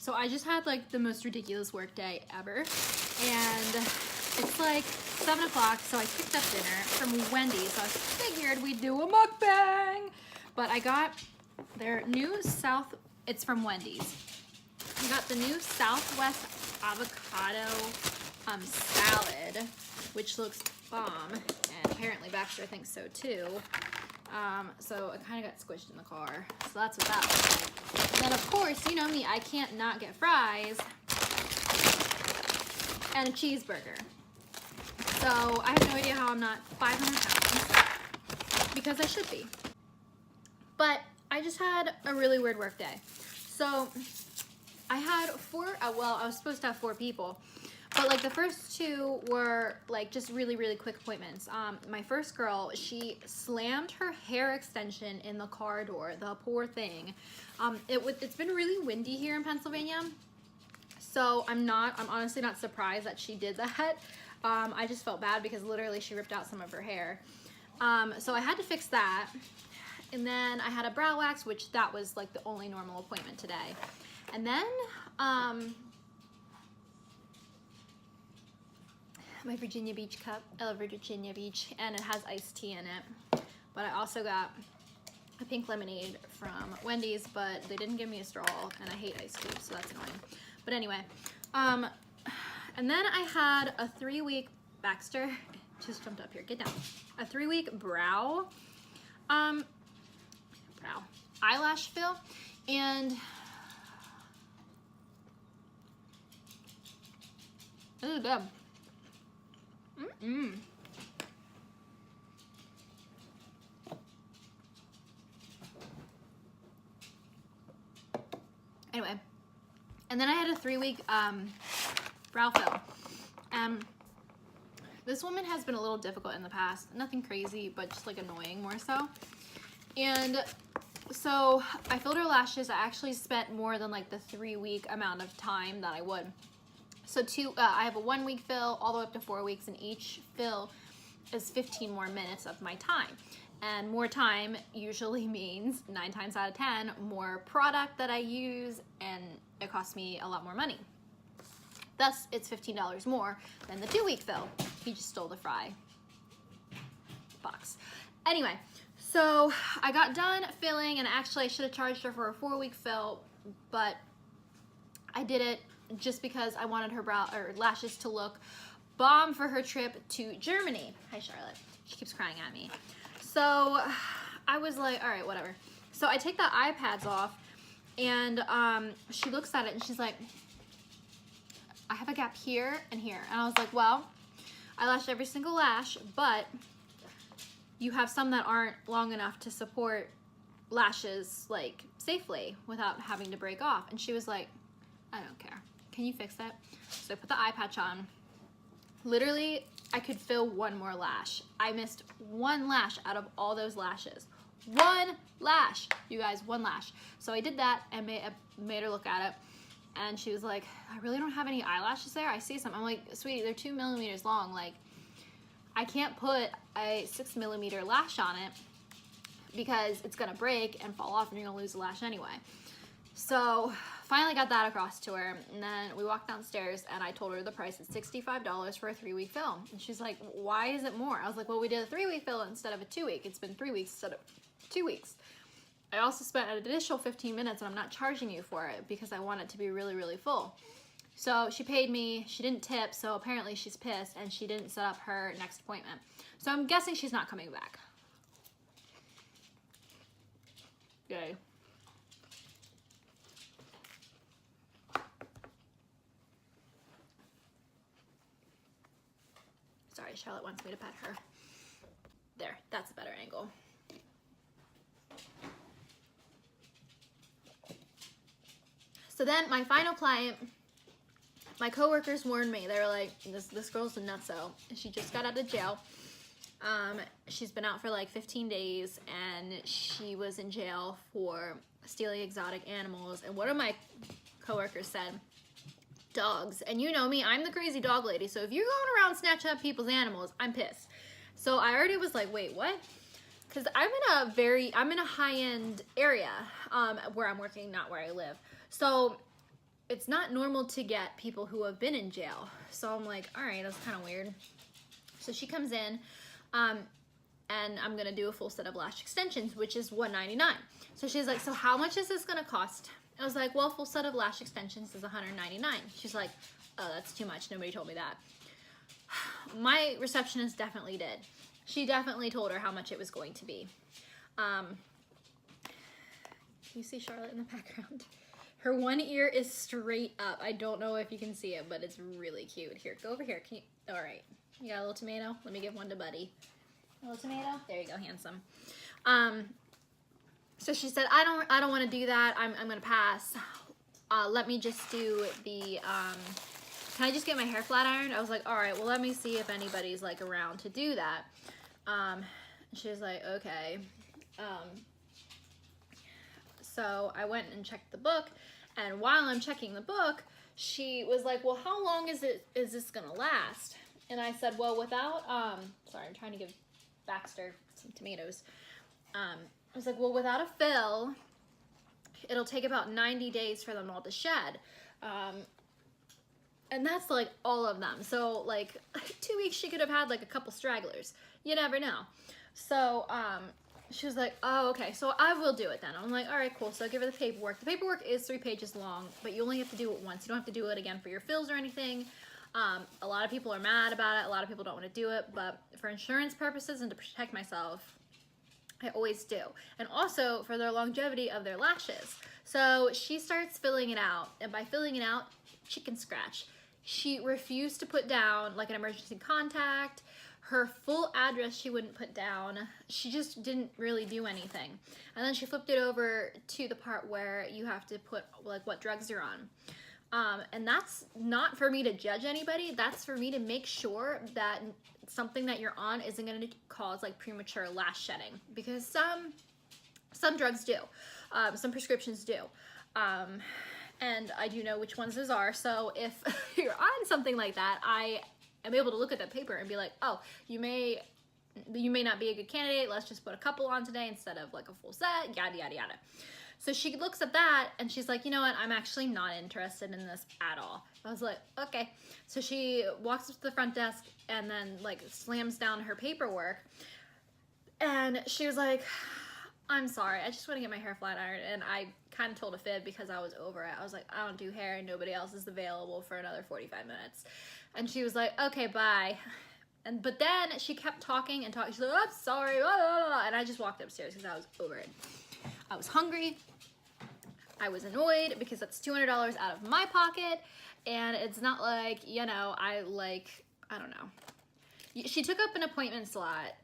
So I just had like the most ridiculous work day ever, and it's like 7 o'clock, so I picked up dinner from Wendy, so I figured we'd do a mukbang. But I got their new it's from Wendy's. I got the new Southwest avocado salad, which looks bomb, and apparently Baxter thinks so too. So it kind of got squished in the car, so that's what that looks like. And then of course, you know me, I can't not get fries and a cheeseburger. So I have no idea how I'm not 500 pounds, because I should be. But I just had a really weird work day. So I had I was supposed to have 4 people, but like the first 2 were like just really quick appointments. My first girl, she slammed her hair extension in the car door, the poor thing. It's been really windy here in Pennsylvania, so I'm honestly not surprised that she did that. I just felt bad because literally she ripped out some of her hair. So I had to fix that. And then I had a brow wax, which that was like the only normal appointment today. And then my Virginia Beach cup. I love Virginia Beach, and it has iced tea in it. But I also got a pink lemonade from Wendy's, but they didn't give me a straw, and I hate iced tea, so that's annoying. But anyway, and then I had a 3-week Baxter just jumped up here. Get down. A 3-week brow eyelash fill, and this is good. Anyway, and then I had a 3-week brow fill. This woman has been a little difficult in the past. Nothing crazy, but just like annoying more so. And so I filled her lashes. I actually spent more than like the 3-week amount of time that I would. So I have a 1-week fill all the way up to 4 weeks, and each fill is 15 more minutes of my time. And more time usually means 9 times out of 10 more product that I use, and it costs me a lot more money. Thus, it's $15 more than the 2-week fill. He just stole the fry box. Anyway, so I got done filling, and actually I should have charged her for a 4-week fill, but I did it just because I wanted her lashes to look bomb for her trip to Germany. Hi, Charlotte. She keeps crying at me. So I was like, all right, whatever. So I take the iPads off, and she looks at it, and she's like, I have a gap here and here. And I was like, well, I lashed every single lash, but you have some that aren't long enough to support lashes like safely without having to break off. And she was like, I don't care. Can you fix that? So I put the eye patch on. Literally, I could fill 1 more lash. I missed 1 lash out of all those lashes. 1 lash, you guys, 1 lash. So I did that and made her look at it. And she was like, I really don't have any eyelashes there. I see some. I'm like, sweetie, they're 2 millimeters long. Like, I can't put a 6 millimeter lash on it because it's gonna break and fall off, and you're gonna lose the lash anyway. So finally got that across to her, and then we walked downstairs, and I told her the price is $65 for a 3-week fill. And she's like, why is it more? I was like, well, we did a 3-week fill instead of a 2-week. It's been 3 weeks instead of 2 weeks. I also spent an additional 15 minutes, and I'm not charging you for it because I want it to be really full. So she paid me, she didn't tip, so apparently she's pissed, and she didn't set up her next appointment. So I'm guessing she's not coming back. Yay. Sorry, Charlotte wants me to pet her. There, that's a better angle. So then my final client, my coworkers warned me. They were like, this girl's a nutso. She just got out of jail. She's been out for like 15 days, and she was in jail for stealing exotic animals. And one of my coworkers said, dogs. And you know me, I'm the crazy dog lady. So if you're going around snatching up people's animals, I'm pissed. So I already was like, wait, what? Because I'm in a high-end area where I'm working, not where I live. So it's not normal to get people who have been in jail. So I'm like, all right, that's kind of weird. So she comes in, and I'm gonna do a full set of lash extensions, which is $199. So she's like, so how much is this gonna cost? I was like, well, full set of lash extensions is $199. She's like, oh, that's too much. Nobody told me that. My receptionist definitely did. She definitely told her how much it was going to be. You see Charlotte in the background? Her one ear is straight up. I don't know if you can see it, but it's really cute. Here, go over here. Can you? All right. You got a little tomato? Let me give one to Buddy. A little tomato? There you go, handsome. So she said, I don't want to do that. I'm gonna pass. Let me just do the, can I just get my hair flat ironed? I was like, all right, well, let me see if anybody's like around to do that. She was like, okay. So I went and checked the book, and while I'm checking the book, she was like, well, how long is this gonna last? And I said, well, without, sorry, I'm trying to give Baxter some tomatoes. I was like, well, without a fill, it'll take about 90 days for them all to shed. And that's like all of them. So like 2 weeks, she could have had like a couple stragglers. You never know. So, she was like, oh, okay, so I will do it then. I'm like, all right, cool. So I give her the paperwork. The paperwork is 3 pages long, but you only have to do it once. You don't have to do it again for your fills or anything. A lot of people are mad about it. A lot of people don't want to do it, but for insurance purposes and to protect myself, I always do. And also for their longevity of their lashes. So she starts filling it out, and by filling it out, chicken scratch. She refused to put down like an emergency contact. Her full address she wouldn't put down. She just didn't really do anything. And then she flipped it over to the part where you have to put like what drugs you're on. And that's not for me to judge anybody. That's for me to make sure that something that you're on isn't going to cause like premature lash shedding, because some drugs do, some prescriptions do. And I do know which ones those are. So if you're on something like that, I am able to look at that paper and be like, oh, you may not be a good candidate. Let's just put a couple on today instead of like a full set, yada, yada, yada. So she looks at that and she's like, you know what? I'm actually not interested in this at all. I was like, okay. So she walks up to the front desk and then like slams down her paperwork. And she was like, I'm sorry, I just want to get my hair flat ironed. And I kind of told a fib because I was over it. I was like, I don't do hair and nobody else is available for another 45 minutes. And she was like, okay, bye. But then she kept talking and talking. She's like, I'm sorry, blah, blah, blah. And I just walked upstairs because I was over it. I was hungry. I was annoyed because that's $200 out of my pocket. And it's not like, you know, I don't know. She took up an appointment slot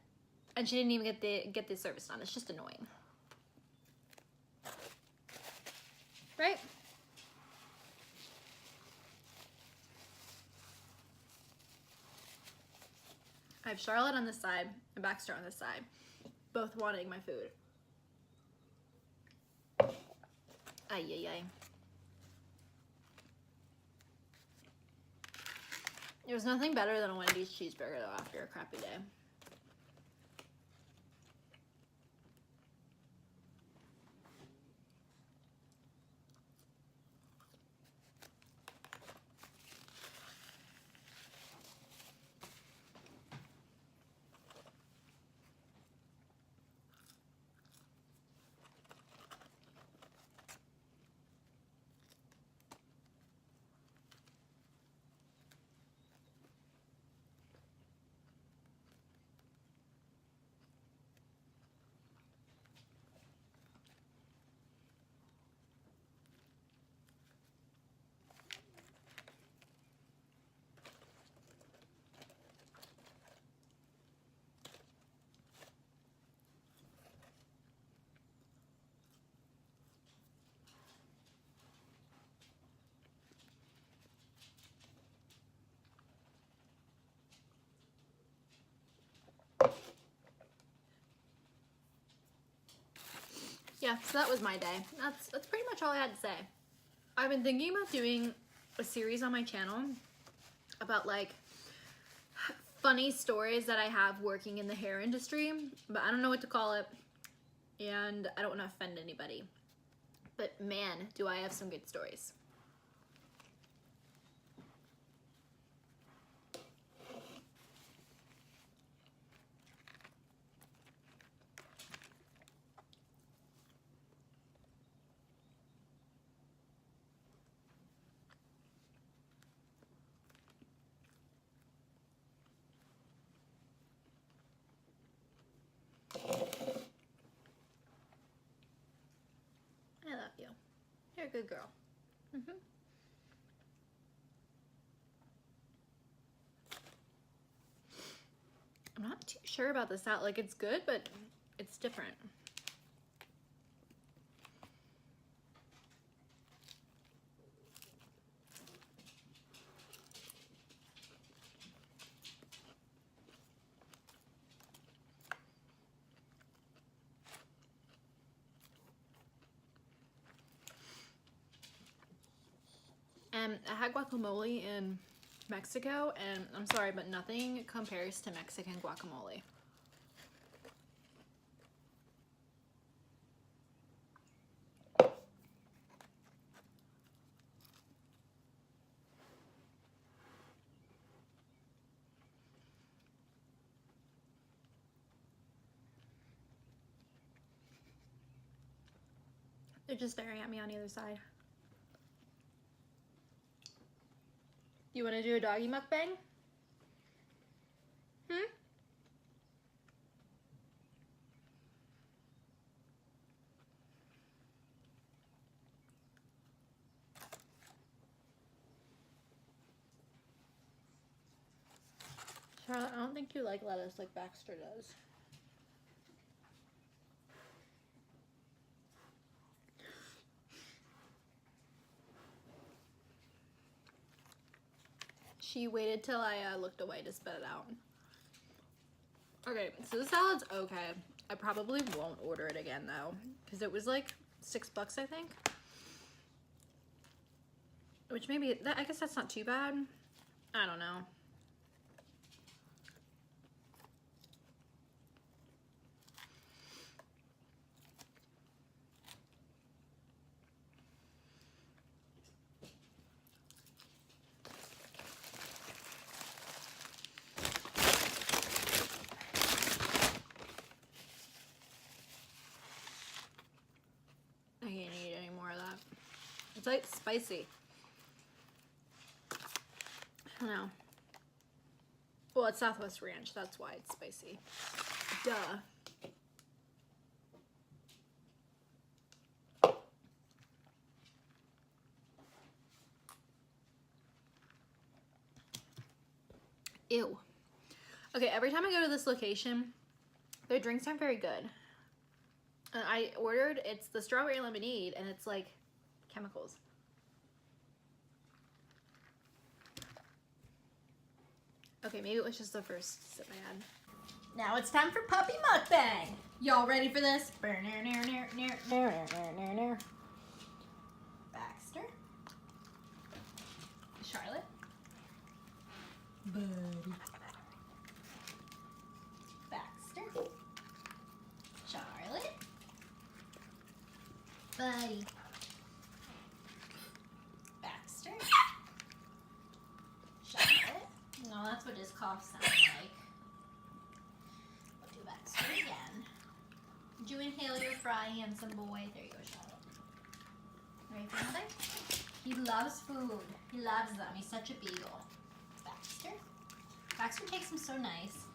and she didn't even get the service done. It's just annoying. Right? I have Charlotte on this side and Baxter on this side, both wanting my food. Ay, ay, ay. There's nothing better than a Wendy's cheeseburger though after a crappy day. Yeah, so that was my day. That's pretty much all I had to say. I've been thinking about doing a series on my channel about like funny stories that I have working in the hair industry, but I don't know what to call it, and I don't want to offend anybody. But man, do I have some good stories. You're a good girl. I'm not too sure about the salad. Like, it's good, but it's different. And I had guacamole in Mexico, and I'm sorry, but nothing compares to Mexican guacamole. They're just staring at me on either side. You want to do a doggy mukbang? Charlotte, I don't think you like lettuce like Baxter does. She waited till I looked away to spit it out. Okay, so the salad's okay. I probably won't order it again though, because it was like $6, I think. Which maybe, I guess that's not too bad. I don't know. I can't eat any more of that. It's like spicy. I don't know. Well, it's Southwest Ranch, that's why it's spicy. Duh. Ew. Okay, every time I go to this location, their drinks aren't very good. I ordered, it's the strawberry lemonade, and it's like chemicals. Okay, maybe it was just the first sip I had. Now it's time for puppy mukbang. Y'all ready for this? Baxter. Charlotte. Buddy. Baxter. Charlotte. Buddy. Baxter. Charlotte. No, that's what his cough sounds like. We'll do Baxter again. Did you inhale your fry, handsome boy? There you go, Charlotte. Ready for another? He loves food. He loves them. He's such a beagle. Baxter. Baxter takes him so nice.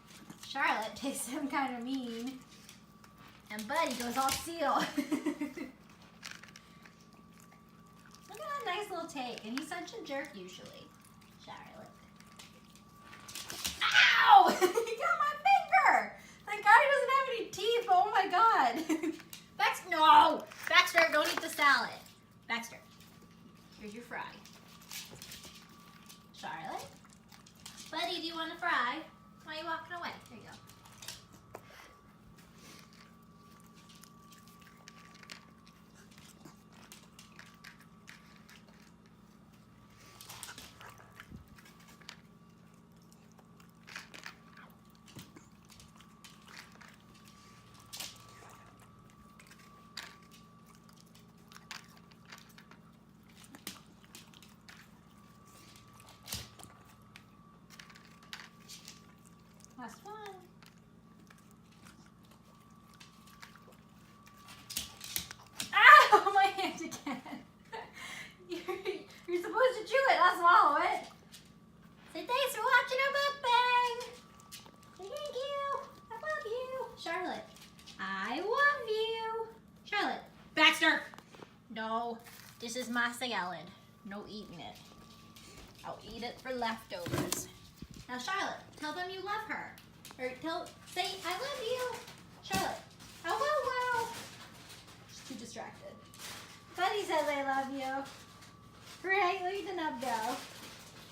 Charlotte takes him kind of mean. And Buddy goes all seal. Look at that nice little take. And he's such a jerk usually. Charlotte. Ow! He got my finger! Thank God he doesn't have any teeth. Oh my God. Baxter, no! Baxter, don't eat the salad. Baxter, here's your fry. Charlotte. Buddy, do you want a fry? Why are you walking away? There you go. Last one. Ow! My hand again. You're supposed to chew it, not swallow it. Say thanks for watching our mukbang. Say thank you. I love you. Charlotte, I love you. Charlotte. Baxter. No. This is my salad. No eating it. I'll eat it for leftovers. Now, Charlotte, tell them you love her. Or say, I love you. Charlotte. Oh, wow. She's too distracted. Buddy says I love you. Great, look at the nub go.